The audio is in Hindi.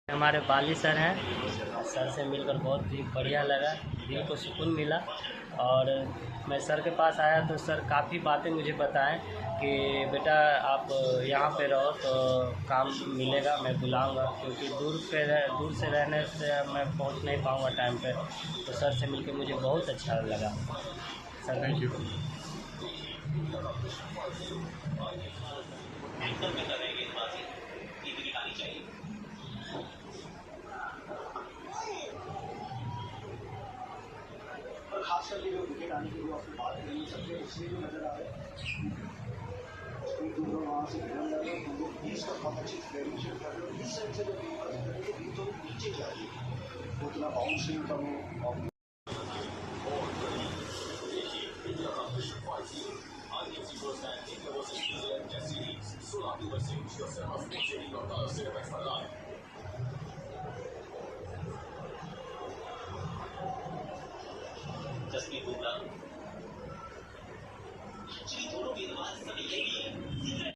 हमारे बाली सर हैं। सर से मिलकर बहुत ही बढ़िया लगा, दिल को सुकून मिला। और मैं सर के पास आया तो सर काफ़ी बातें मुझे बताएं कि बेटा आप यहाँ पे रहो तो काम मिलेगा, मैं बुलाऊंगा, क्योंकि दूर से रहने से मैं पहुँच नहीं पाऊँगा टाइम पे। तो सर से मिलकर मुझे बहुत अच्छा लगा। Sir thank you. खास करके जो विकेट आने की जो आपने बात करी सबसे इसलिए जो नजर आ रहा है वहाँ से ध्यान लग रहा है, बीस का बहुत अच्छी वेरिएशन कर रहे हो, इस साइड से जो बीस तो नीचे जा रही है, उतना बाउंसिंग का वो जसप्रीत बुमराह